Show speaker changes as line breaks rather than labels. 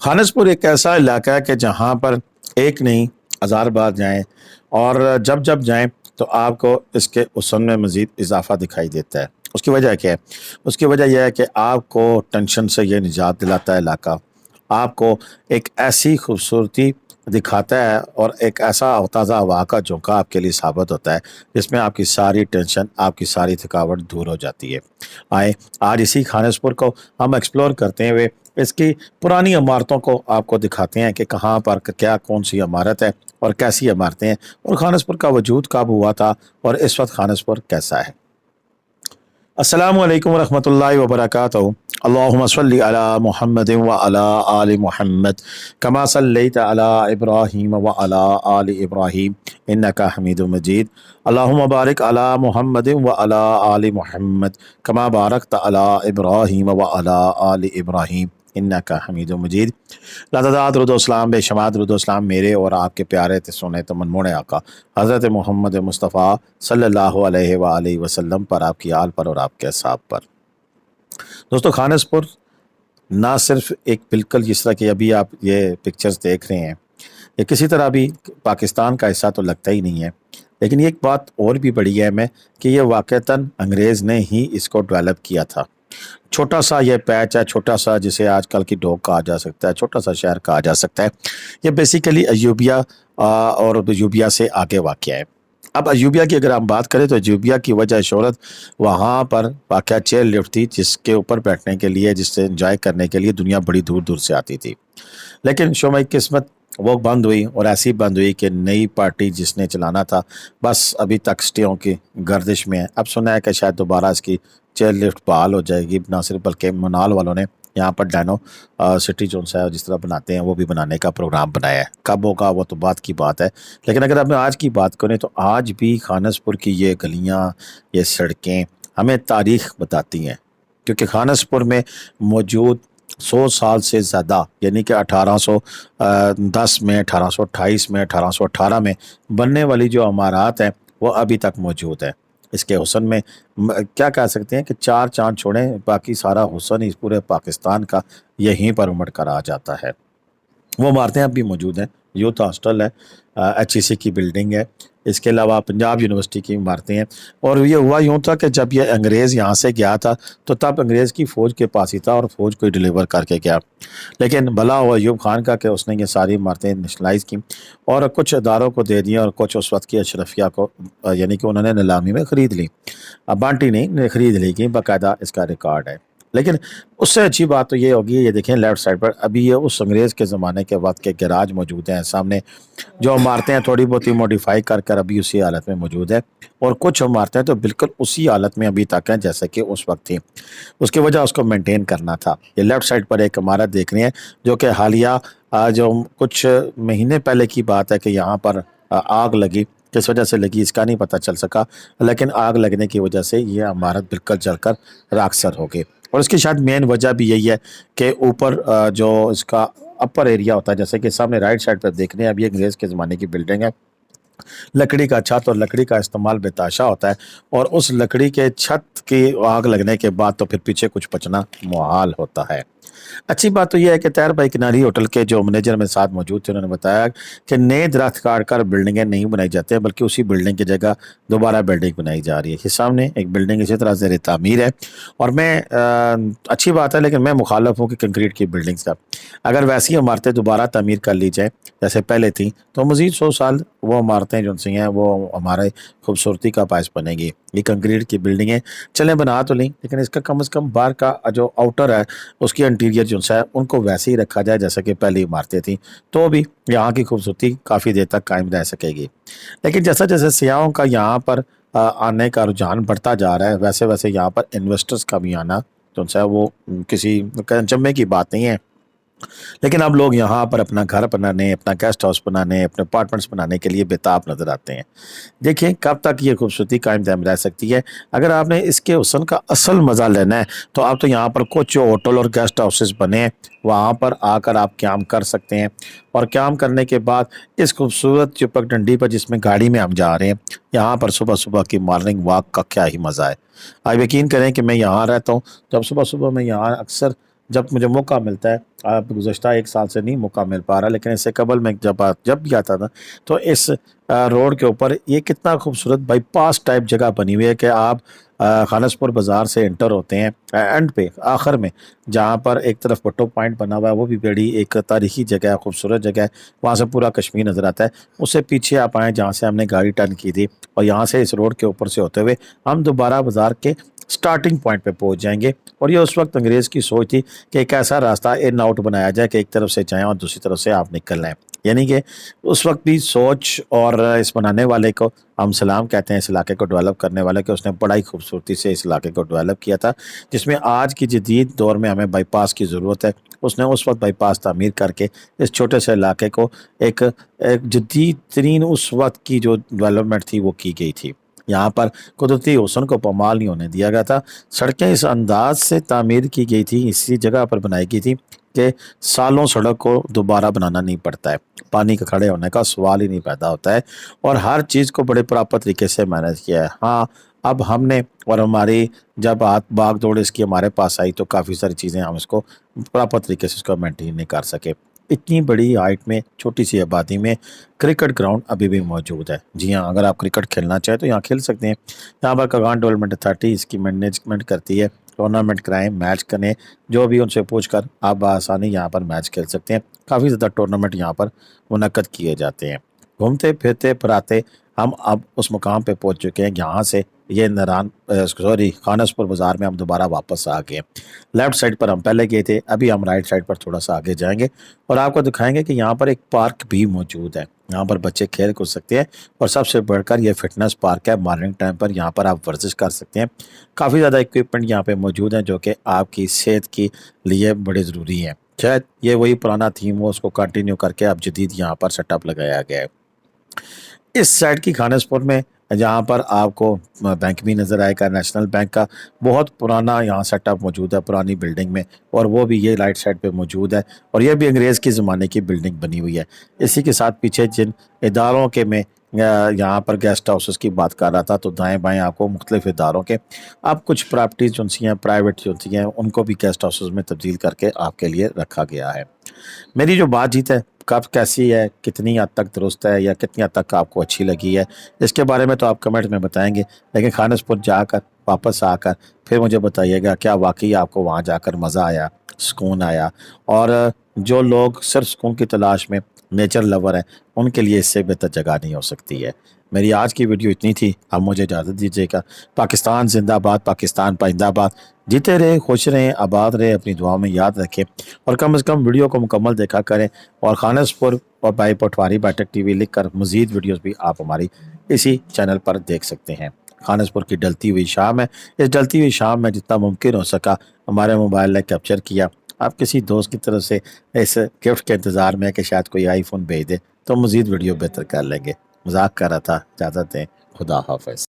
खानसपुर एक ऐसा इलाका है कि जहाँ पर एक नहीं हज़ार बार जाएं और जब जब जाएं तो आपको इसके हुस्न में मज़ीद इजाफा दिखाई देता है। उसकी वजह क्या है? उसकी वजह यह है कि आपको टेंशन से ये निजात दिलाता है इलाका, आपको एक ऐसी खूबसूरती दिखाता है और एक ऐसा ताज़ा हवा का झोंका आपके लिए साबित होता है जिसमें आपकी सारी टेंशन, आपकी सारी थकावट दूर हो जाती है। आए आज इसी खानसपुर को हम एक्सप्लोर करते हुए इसकी पुरानी इमारतों को आपको दिखाते हैं कि कहाँ पर क्या कौन सी इमारत है और कैसी इमारतें हैं और खानसपुर का वजूद कब हुआ था और इस वक्त खानसपुर कैसा है। अस्सलामु अलैकुम वरहमतुल्लाहि वबरकातुहू। अल्लाहुम्मा सल्लि अला मुहम्मदिन व अला आलि मुहम्मद कमा सल्लैता अला इब्राहीम व अला आलि इब्राहीम इन्नका हमीदुम मजीद। अल्लाहुम्मा बारिक अला मुहम्मदिन व अला आलि मुहम्मद कमा बारकता अला इब्राहीम व अला आलि इब्राहीम इन्नका हमीदुम मजीद। लातादात दुरूद-ओ-सलाम बेशुमार दुरूद-ओ-सलाम मेरे और आपके प्यारे सोने मनमोने आका हज़रत मोहम्मद मुस्तफ़ा सल्लल्लाहु अलैहि व आलिहि वसल्लम पर, आपकी आल पर और आपके असहाब पर। दोस्तों, खानसपुर ना सिर्फ एक बिल्कुल जिस तरह की अभी आप ये पिक्चर्स देख रहे हैं, ये किसी तरह भी पाकिस्तान का हिस्सा तो लगता ही नहीं है, लेकिन ये एक बात और भी बड़ी है मैं कि ये वाक़तन अंग्रेज़ ने ही इसको डेवलप किया था। छोटा सा ये पैच है, छोटा सा जिसे आजकल की डोक कहा जा सकता है, छोटा सा शहर कहा जा सकता है। ये बेसिकली अयूबिया और अयूबिया से आगे वाक़या है। अब अयूबिया की अगर हम बात करें तो अयूबिया की वजह शोहरत वहाँ पर वाक़या चेयर लिफ्ट थी जिसके ऊपर बैठने के लिए, जिससे एंजॉय करने के लिए दुनिया बड़ी दूर दूर से आती थी। लेकिन शोमाई किस्मत वो बंद हुई और ऐसी बंद हुई कि नई पार्टी जिसने चलाना था बस अभी तक स्टेयों की गर्दिश में है। अब सुना है कि शायद दोबारा इसकी चेयर लिफ्ट बहाल हो जाएगी, ना सिर्फ बल्कि मनाल वालों ने यहाँ पर डायनो सिटी जो है जिस तरह बनाते हैं वो भी बनाने का प्रोग्राम बनाया है। कब होगा वो तो बात की बात है, लेकिन अगर हम आज की बात करें तो आज भी खानसपुर की ये गलियाँ, ये सड़कें हमें तारीख़ बताती हैं, क्योंकि खानसपुर में मौजूद 100 साल से ज़्यादा यानी कि 1810 में, 1828 में, 1818 में बनने वाली जो इमारत हैं वो अभी तक मौजूद है। इसके हुस्न में क्या कह सकते हैं कि 4 चाँद छोड़ें, बाकी सारा हुस्न इस पूरे पाकिस्तान का यहीं पर उमड़ कर आ जाता है। वो इमारतें अब भी मौजूद हैं, यूथ हॉस्टल है, HEC की बिल्डिंग है, इसके अलावा पंजाब यूनिवर्सिटी की इमारतें हैं। और ये हुआ यूँ था कि जब ये अंग्रेज़ यहाँ से गया था तो तब अंग्रेज़ की फ़ौज के पास ही था और फ़ौज को डिलीवर करके गया, लेकिन भला हुआ अयूब खान का कि उसने ये सारी इमारतें नेशनलाइज़ की और कुछ इदारों को दे दी और कुछ उस वक्त की अशरफिया को, यानी कि उन्होंने नीलामी में ख़रीद ली, बांटी नहीं, ख़रीद ली गई, बाकायदा इसका रिकॉर्ड है। लेकिन उससे अच्छी बात तो ये होगी, ये देखें लेफ़्ट साइड पर अभी ये उस अंग्रेज़ के ज़माने के वक्त के गैराज मौजूद हैं। सामने जो इमारतें हैं थोड़ी बहुत ही मॉडिफाई कर कर अभी उसी हालत में मौजूद है और कुछ इमारतें तो बिल्कुल उसी हालत में अभी तक हैं जैसे कि उस वक्त थी। उसकी वजह उसको मेंटेन करना था। ये लेफ़्ट साइड पर एक इमारत देख रही हैं जो कि हालिया जो कुछ महीने पहले की बात है कि यहाँ पर आग लगी, किस वजह से लगी इसका नहीं पता चल सका, लेकिन आग लगने की वजह से ये इमारत बिल्कुल जलकर राखसर हो गई। और इसकी शायद मेन वजह भी यही है कि ऊपर जो इसका अपर एरिया होता है, जैसे कि सामने राइट साइड पर देख रहे हैं, अभी अंग्रेज़ के ज़माने की बिल्डिंग है, लकड़ी का छत और लकड़ी का इस्तेमाल बेताशा होता है और उस लकड़ी के छत की आग लगने के बाद तो फिर पीछे कुछ बचना मुहाल होता है। अच्छी बात तो यह है कि तैर भाई किनारी होटल के जो मैनेजर मेरे साथ मौजूद थे उन्होंने बताया कि नए दरख्त काट कर बिल्डिंगें नहीं बनाई जाती हैं, बल्कि उसी बिल्डिंग की जगह दोबारा बिल्डिंग बनाई जा रही है। ये सामने एक बिल्डिंग इसी तरह ज़ेर तामीर है और मैं अच्छी बात है, लेकिन मैं मुखालफ हूँ कि कंक्रीट की बिल्डिंग्स का अगर वैसी इमारतें दोबारा तामीर कर ली जाए जैसे पहले थी तो मज़ीद 100 साल वो इमारतें जो सी हैं वो हमारे खूबसूरती का बायस बनेगी। ये कंक्रीट की बिल्डिंगें चलें बना तो लें, लेकिन इसका कम से कम बाहर का जो आउटर है उसकी इंटीरियर जो है उनको वैसे ही रखा जाए जैसा कि पहली इमारतें थी, तो भी यहाँ की खूबसूरती काफ़ी देर तक कायम रह सकेगी। लेकिन जैसा जैसे सियाहों का यहाँ पर आने का रुझान बढ़ता जा रहा है, वैसे वैसे यहाँ पर इन्वेस्टर्स का भी आना जो है वो किसी अचंभे की बात नहीं है। लेकिन अब लोग यहाँ पर अपना घर बनाने, अपना गेस्ट हाउस बनाने, अपने अपार्टमेंट्स बनाने के लिए बेताब नज़र आते हैं। देखिए कब तक ये खूबसूरती कायम दायम रह सकती है। अगर आपने इसके हुस्न का असल मज़ा लेना है तो आप तो यहाँ पर कुछ होटल और गेस्ट हाउसेस बने हैं, वहाँ पर आकर आप क़याम कर सकते हैं और क़याम करने के बाद इस खूबसूरत चिपक डंडी पर जिसमें गाड़ी में हम जा रहे हैं, यहाँ पर सुबह सुबह की मॉर्निंग वॉक का क्या ही मज़ा है। आप यकीन करें कि मैं यहाँ रहता हूँ, जब सुबह सुबह मैं यहाँ अक्सर जब मुझे मौका मिलता है اب گزشتہ 1 سال سے نہیں موقع مل پا رہا، لیکن اس سے قبل میں جب بھی آتا تھا تو اس روڈ کے اوپر یہ کتنا خوبصورت بائی پاس ٹائپ جگہ بنی ہوئی ہے کہ آپ خانسپور بازار سے انٹر ہوتے ہیں اینڈ پہ آخر میں جہاں پر ایک طرف بٹو پوائنٹ بنا ہوا ہے، وہ بھی بڑی ایک تاریخی جگہ ہے، خوبصورت جگہ ہے، وہاں سے پورا کشمیر نظر آتا ہے۔ اس سے پیچھے آپ آئیں جہاں سے ہم نے گاڑی ٹرن کی تھی، اور یہاں سے اس روڈ کے اوپر سے ہوتے ہوئے ہم دوبارہ بازار کے سٹارٹنگ پوائنٹ پہ پہنچ جائیں گے۔ اور یہ اس وقت انگریز کی سوچ تھی کہ ایک ایسا راستہ ان آؤٹ بنایا جائے کہ ایک طرف سے جائیں اور دوسری طرف سے آپ نکل رہے ہیں، یعنی کہ اس وقت بھی سوچ اور اس بنانے والے کو ہم سلام کہتے ہیں، اس علاقے کو ڈیولپ کرنے والے، کہ اس نے بڑا ہی خوبصورتی سے اس علاقے کو ڈیولپ کیا تھا، جس میں آج کی جدید دور میں ہمیں بائی پاس کی ضرورت ہے۔ اس نے اس وقت بائی پاس تعمیر کر کے اس چھوٹے سے علاقے کو ایک جدید ترین اس وقت کی جو ڈیولپمنٹ تھی وہ کی گئی تھی۔ یہاں پر قدرتی حسن کو پامال نہیں ہونے دیا گیا تھا۔ سڑکیں اس انداز سے تعمیر کی گئی تھی، اسی جگہ پر بنائی گئی تھی کہ سالوں سڑک کو دوبارہ بنانا نہیں پڑتا ہے، پانی کے کھڑے ہونے کا سوال ہی نہیں پیدا ہوتا ہے، اور ہر چیز کو بڑے پراپر طریقے سے مینیج کیا ہے۔ ہاں، اب ہم نے اور ہماری جب باغ دوڑ اس کی ہمارے پاس آئی تو کافی ساری چیزیں ہم اس کو پراپر طریقے سے اس کو مینٹین نہیں کر سکے۔ اتنی بڑی ہائٹ میں چھوٹی سی آبادی میں کرکٹ گراؤنڈ ابھی بھی موجود ہے۔ جی ہاں، اگر آپ کرکٹ کھیلنا چاہیں تو یہاں کھیل سکتے ہیں۔ یہاں پر کاغان ڈیولپمنٹ اتھارٹی اس کی مینجمنٹ کرتی ہے، ٹورنامنٹ کرائیں، میچ کریں، جو بھی ان سے پوچھ کر آپ بآسانی یہاں پر میچ کھیل سکتے ہیں۔ کافی زیادہ ٹورنامنٹ یہاں پر منعقد کیے جاتے ہیں۔ گھومتے پھرتے پھراتے ہم اب اس مقام پہ پہنچ چکے ہیں جہاں سے یہ خانسپور بازار میں ہم دوبارہ واپس آ گئے۔ لیفٹ سائڈ پر ہم پہلے گئے تھے، ابھی ہم رائٹ سائڈ پر تھوڑا سا آگے جائیں گے اور آپ کو دکھائیں گے کہ یہاں پر ایک پارک بھی موجود ہے۔ یہاں پر بچے کھیل کود سکتے ہیں، اور سب سے بڑھ کر یہ فٹنس پارک ہے۔ مارننگ ٹائم پر یہاں پر آپ ورزش کر سکتے ہیں۔ کافی زیادہ اکوپمنٹ یہاں پہ موجود ہیں جو کہ آپ کی صحت کے لیے بڑے ضروری ہیں۔ شاید یہ وہی پرانا تھیم ہو، اس کو کنٹینیو کر کے اب جدید یہاں پر سیٹ اپ لگایا گیا ہے۔ اس سائڈ کی خانسپور میں جہاں پر آپ کو بینک بھی نظر آئے گا، نیشنل بینک کا بہت پرانا یہاں سیٹ اپ موجود ہے پرانی بلڈنگ میں، اور وہ بھی یہ رائٹ سائڈ پہ موجود ہے، اور یہ بھی انگریز کے زمانے کی بلڈنگ بنی ہوئی ہے۔ اسی کے ساتھ پیچھے جن اداروں کے میں یہاں پر گیسٹ ہاؤسز کی بات کر رہا تھا، تو دائیں بائیں آپ کو مختلف اداروں کے اب کچھ پراپرٹیز جو سی ہیں پرائیویٹ جو ہوتی ہیں ان کو بھی گیسٹ ہاؤسز میں تبدیل کر کے آپ کے لیے رکھا گیا ہے۔ میری جو بات چیت ہے کب کیسی ہے، کتنی حد تک درست ہے، یا کتنی حد تک آپ کو اچھی لگی ہے، اس کے بارے میں تو آپ کمنٹ میں بتائیں گے، لیکن خانسپور جا کر واپس آ کر پھر مجھے بتائیے گا کیا واقعی آپ کو وہاں جا کر مزہ آیا، سکون آیا، اور جو لوگ صرف سکون کی تلاش میں نیچر لور ہیں ان کے لیے اس سے بہتر جگہ نہیں ہو سکتی ہے۔ میری آج کی ویڈیو اتنی تھی، اب مجھے اجازت دیجیے گا۔ پاکستان زندہ باد، پاکستان پائندہ باد، جیتے رہے، خوش رہیں، آباد رہے، اپنی دعاؤں میں یاد رکھیں، اور کم از کم ویڈیو کو مکمل دیکھا کریں، اور خانسپور اور بھائی پٹواری بائیٹیک ٹی وی لکھ کر مزید ویڈیوز بھی آپ ہماری اسی چینل پر دیکھ سکتے ہیں۔ خانسپور کی ڈلتی ہوئی شام ہے، اس ڈلتی ہوئی شام میں جتنا ممکن ہو سکا ہمارے موبائل نے کیپچر کیا۔ آپ کسی دوست کی طرف سے اس گفٹ کے انتظار میں کہ شاید کوئی آئی فون بھیج دے تو مزید ویڈیو بہتر کر لیں گے۔ مذاق کر رہا تھا، اجازت دیں، خدا حافظ۔